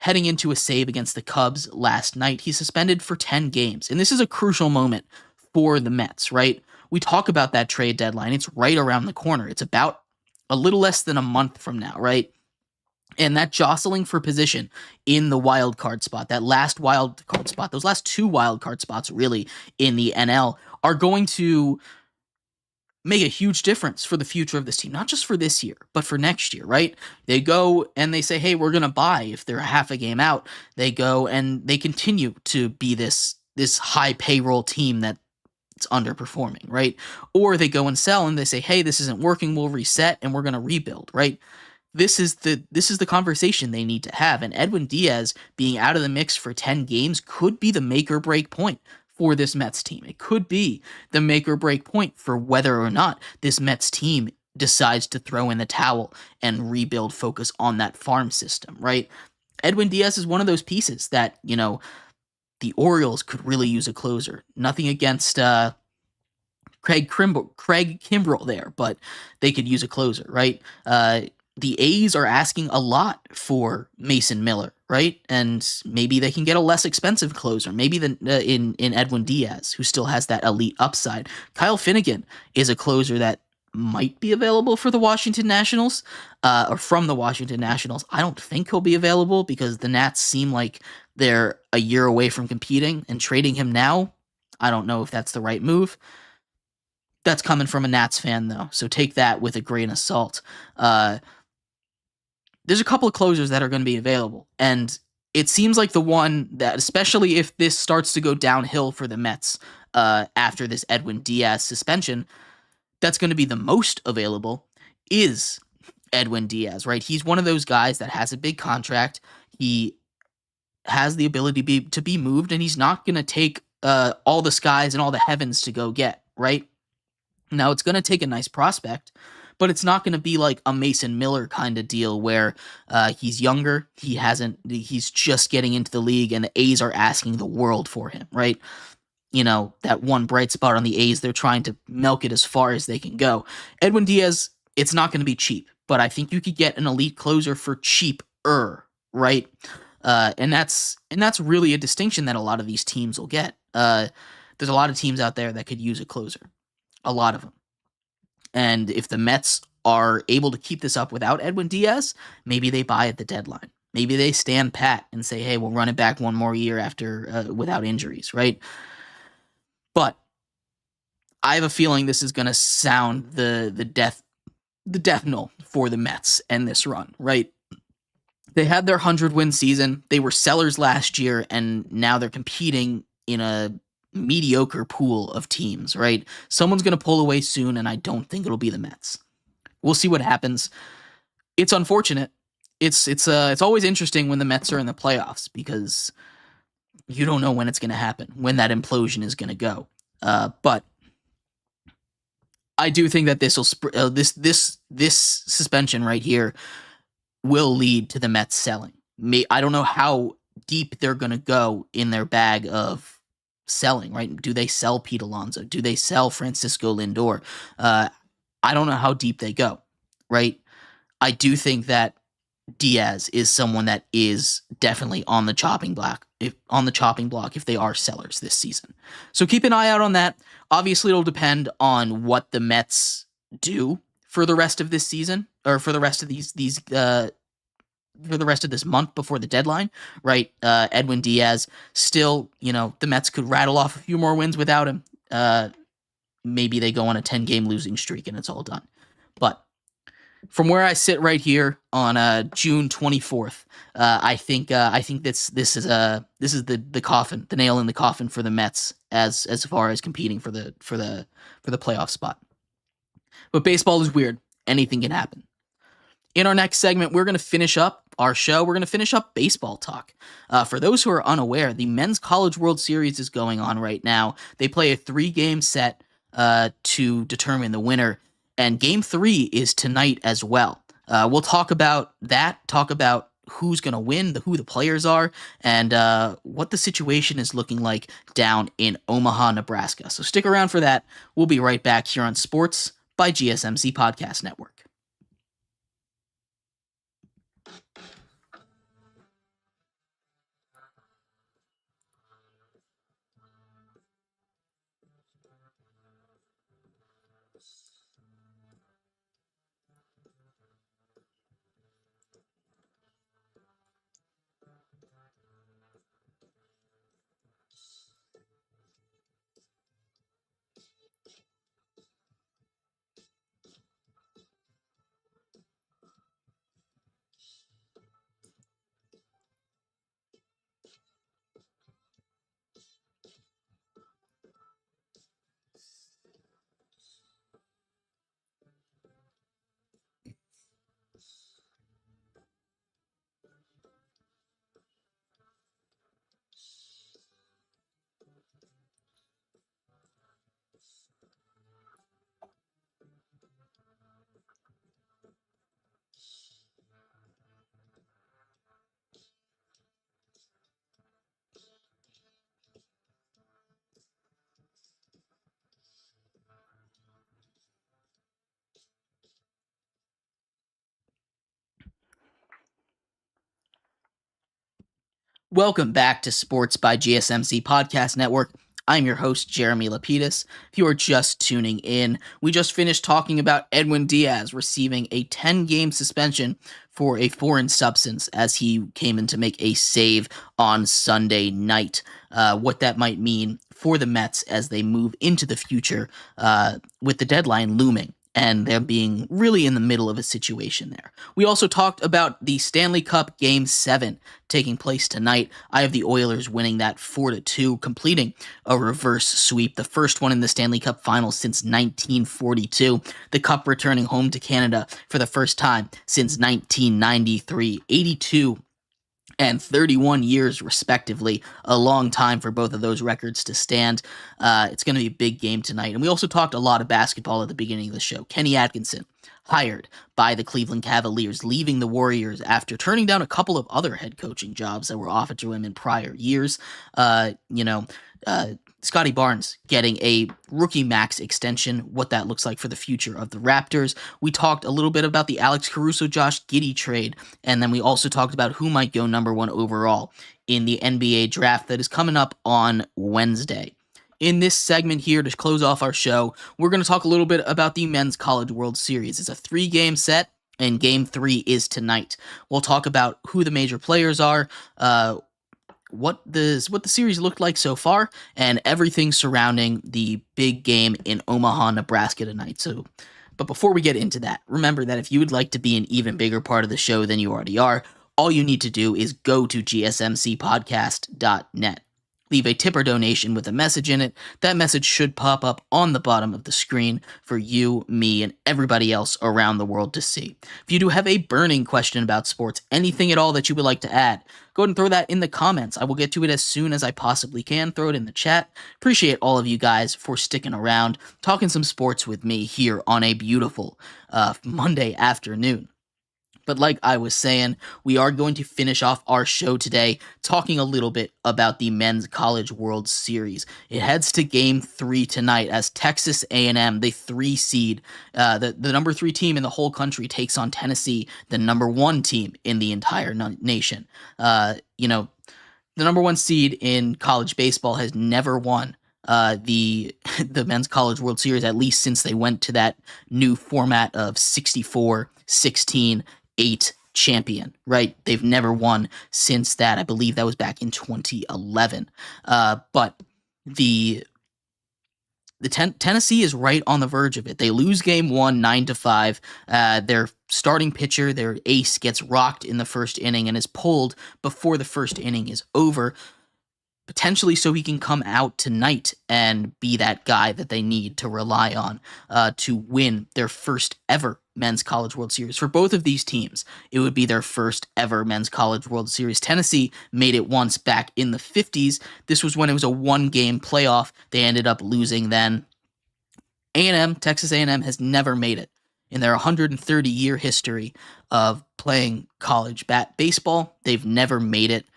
heading into a save against the Cubs last night. He's suspended for 10 games. And this is a crucial moment for the Mets, right? We talk about that trade deadline. It's right around the corner. It's about a little less than a month from now, right? And that jostling for position in the wild card spot, that last wild card spot, those last 2 wild card spots really in the NL are going to make a huge difference for the future of this team, not just for this year, but for next year, right? They go and they say, hey, we're going to buy if they're half a game out. They go and they continue to be this high payroll team that's underperforming, right? Or they go and sell and they say, hey, this isn't working, we'll reset and we're going to rebuild, right? This is the conversation they need to have, and Edwin Diaz being out of the mix for 10 games could be the make or break point for this Mets team. It could be the make or break point for whether or not this Mets team decides to throw in the towel and rebuild, focus on that farm system, right? Edwin Diaz is one of those pieces that, you know, the Orioles could really use a closer. Nothing against Craig Kimbrell there, but they could use a closer, right? The A's are asking a lot for Mason Miller, right? And maybe they can get a less expensive closer, maybe in Edwin Diaz, who still has that elite upside. Kyle Finnegan is a closer that might be available for the Washington Nationals, or from the Washington Nationals. I don't think he'll be available because the Nats seem like they're a year away from competing, and trading him now, I don't know if that's the right move. That's coming from a Nats fan, though, so take that with a grain of salt. There's a couple of closers that are going to be available, and it seems like the one that, especially if this starts to go downhill for the Mets after this Edwin Diaz suspension, that's going to be the most available is Edwin Diaz, right? He's one of those guys that has a big contract. He has the ability to be moved, and he's not going to take all the skies and all the heavens to go get, right? Now, it's going to take a nice prospect, but it's not going to be like a Mason Miller kind of deal where he's younger, he's just getting into the league, and the A's are asking the world for him, right? You know, that one bright spot on the A's, they're trying to milk it as far as they can go. Edwin Diaz, it's not going to be cheap, but I think you could get an elite closer for cheaper, right? And that's really a distinction that a lot of these teams will get. There's a lot of teams out there that could use a closer, a lot of them. And if the Mets are able to keep this up without Edwin Diaz, maybe they buy at the deadline. Maybe they stand pat and say, hey, we'll run it back one more year after without injuries, right? But I have a feeling this is going to sound the death knell for the Mets and this run, right? They had their 100-win season. They were sellers last year, and now they're competing in a mediocre pool of teams, right? Someone's going to pull away soon, and I don't think it'll be the Mets. We'll see what happens. It's unfortunate. It's always interesting when the Mets are in the playoffs because you don't know when it's going to happen, when that implosion is going to go. But I do think that this suspension right here will lead to the Mets selling. I don't know how deep they're going to go in their bag of selling, right? Do they sell Pete Alonso? Do they sell Francisco Lindor? I don't know how deep they go, right? I do think that Diaz is someone that is definitely on the chopping block if they are sellers this season. So keep an eye out on that. Obviously, it'll depend on what the Mets do for the rest of this season, or for the rest of for the rest of this month before the deadline, right? Edwin Diaz, still, the Mets could rattle off a few more wins without him. Maybe they go on a 10-game losing streak and it's all done. But from where I sit right here on June 24th, I think this is the coffin, the nail in the coffin for the Mets as far as competing for the playoff spot. But baseball is weird. Anything can happen. In our next segment, we're going to finish up our show. We're going to finish up baseball talk. For those who are unaware, the Men's College World Series is going on right now. They play a 3-game set to determine the winner, and Game 3 is tonight as well. We'll talk about that, talk about who's going to win, who the players are, and what the situation is looking like down in Omaha, Nebraska. So stick around for that. We'll be right back here on Sports by GSMC Podcast Network. Welcome back to Sports by GSMC Podcast Network. I'm your host, Jeremy Lapidus. If you are just tuning in, we just finished talking about Edwin Diaz receiving a 10-game suspension for a foreign substance as he came in to make a save on Sunday night. What that might mean for the Mets as they move into the future with the deadline looming and them being really in the middle of a situation there. We also talked about the Stanley Cup Game 7 taking place tonight. I have the Oilers winning that 4-2, completing a reverse sweep, the first one in the Stanley Cup Finals since 1942. The Cup returning home to Canada for the first time since 1993. and 31 years, respectively. A long time for both of those records to stand. It's going to be a big game tonight. And we also talked a lot of basketball at the beginning of the show. Kenny Atkinson, hired by the Cleveland Cavaliers, leaving the Warriors after turning down a couple of other head coaching jobs that were offered to him in prior years. Scotty Barnes getting a rookie max extension, what that looks like for the future of the Raptors. We talked a little bit about the Alex Caruso-Josh Giddey trade, and then we also talked about who might go number 1 overall in the NBA draft that is coming up on Wednesday. In this segment here, to close off our show, we're going to talk a little bit about the Men's College World Series. It's a 3-game set, and Game 3 is tonight. We'll talk about who the major players are, what the series looked like so far, and everything surrounding the big game in Omaha, Nebraska tonight. But before we get into that, remember that if you would like to be an even bigger part of the show than you already are, all you need to do is go to GSMCPodcast.net. Leave a tip or donation with a message in it. That message should pop up on the bottom of the screen for you, me, and everybody else around the world to see. If you do have a burning question about sports, anything at all that you would like to add, go ahead and throw that in the comments. I will get to it as soon as I possibly can. Throw it in the chat. Appreciate all of you guys for sticking around, talking some sports with me here on a beautiful Monday afternoon. But like I was saying, we are going to finish off our show today talking a little bit about the Men's College World Series. It heads to Game 3 tonight as Texas A&M, the 3 seed, the number 3 team in the whole country, takes on Tennessee, the number 1 team in the entire nation. The number 1 seed in college baseball has never won the Men's College World Series, at least since they went to that new format of 64, 16, 8 champion, right? They've never won since that. I believe that was back in 2011. But Tennessee is right on the verge of it. They lose Game 1, 9-5. Their starting pitcher, their ace, gets rocked in the first inning and is pulled before the first inning is over, potentially so he can come out tonight and be that guy that they need to rely on to win their first ever Men's College World Series. For both of these teams, it would be their first ever Men's College World Series. Tennessee made it once back in the 50s. This was when it was a 1-game playoff. They ended up losing then. Texas A&M has never made it. In their 130-year history of playing college baseball, they've never made it.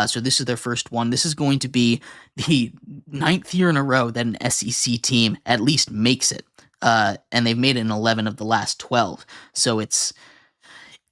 So this is their first one. This is going to be the 9th year in a row that an SEC team at least makes it. And they've made it in 11 of the last 12. So it's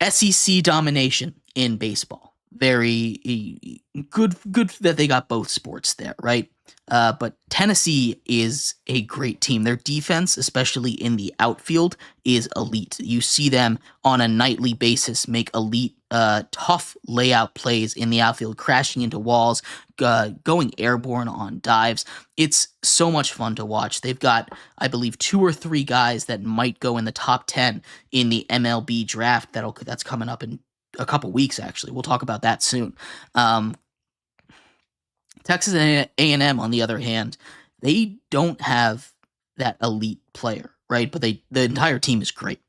SEC domination in baseball. Very good that they got both sports there, right? But Tennessee is a great team. Their defense, especially in the outfield, is elite. You see them on a nightly basis make elite, tough layout plays in the outfield, crashing into walls, going airborne on dives. It's so much fun to watch. They've got, I believe, 2 or 3 guys that might go in the top 10 in the MLB draft that's coming up in a couple weeks, actually. We'll talk about that soon. Texas A&M, on the other hand, they don't have that elite player, right? But the entire team is great,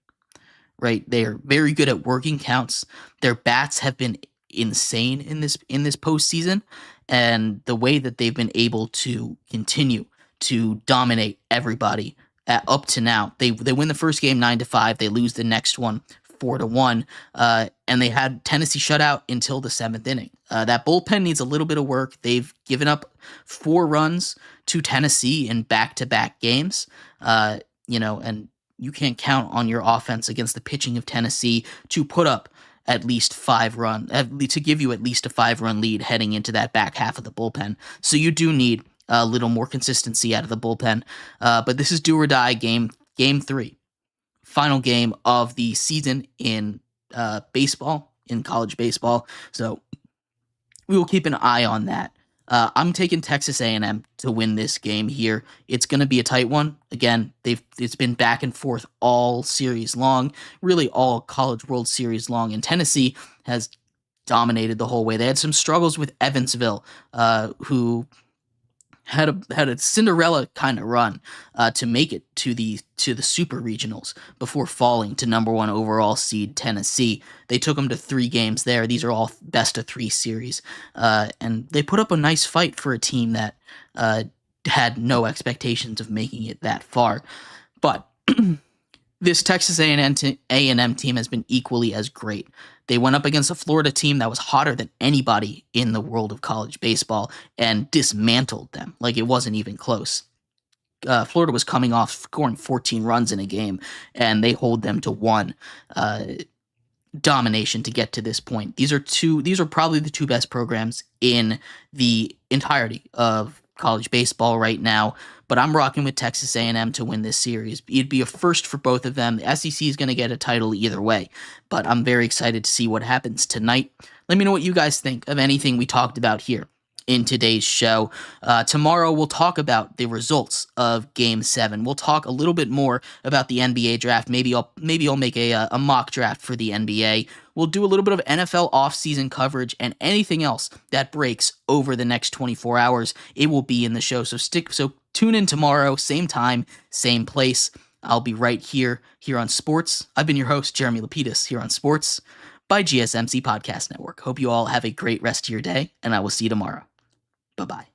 right? They are very good at working counts. Their bats have been insane in this postseason, and the way that they've been able to continue to dominate everybody up to now. They win the first game 9-5. They lose the next one 4-1, and they had Tennessee shut out until the 7th inning. That bullpen needs a little bit of work. They've given up 4 runs to Tennessee in back-to-back games, and you can't count on your offense against the pitching of Tennessee to put up at least 5 runs, to give you at least a 5-run lead heading into that back half of the bullpen. So you do need a little more consistency out of the bullpen. But this is do or die game 3. Final game of the season in baseball, in college baseball. So we will keep an eye on that. I'm taking Texas A&M to win this game here. It's going to be a tight one. Again, it's been back and forth all series long, really all College World Series long, and Tennessee has dominated the whole way. They had some struggles with Evansville, who had a Cinderella kind of run to make it to the super regionals before falling to number 1 overall seed Tennesse. They took them to 3 games there. These are all best of 3 series, and they put up a nice fight for a team that had no expectations of making it that far. But this Texas A&M team has been equally as great. They went up against a Florida team that was hotter than anybody in the world of college baseball and dismantled them like it wasn't even close. Florida was coming off scoring 14 runs in a game, and they hold them to 1 domination to get to this point. These are probably the 2 best programs in the entirety of college baseball right now, but I'm rocking with Texas A&M to win this series. It'd be a first for both of them. The SEC is going to get a title either way, but I'm very excited to see what happens tonight. Let me know what you guys think of anything we talked about here in today's show. Tomorrow we'll talk about the results of Game 7. We'll talk a little bit more about the NBA draft. Maybe I'll make a mock draft for the NBA. We'll do a little bit of NFL offseason coverage and anything else that breaks over the next 24 hours. It will be in the show. So tune in tomorrow, same time, same place. I'll be right here on Sports. I've been your host, Jeremy Lapidus, here on Sports by GSMC Podcast Network. Hope you all have a great rest of your day, and I will see you tomorrow. Bye-bye.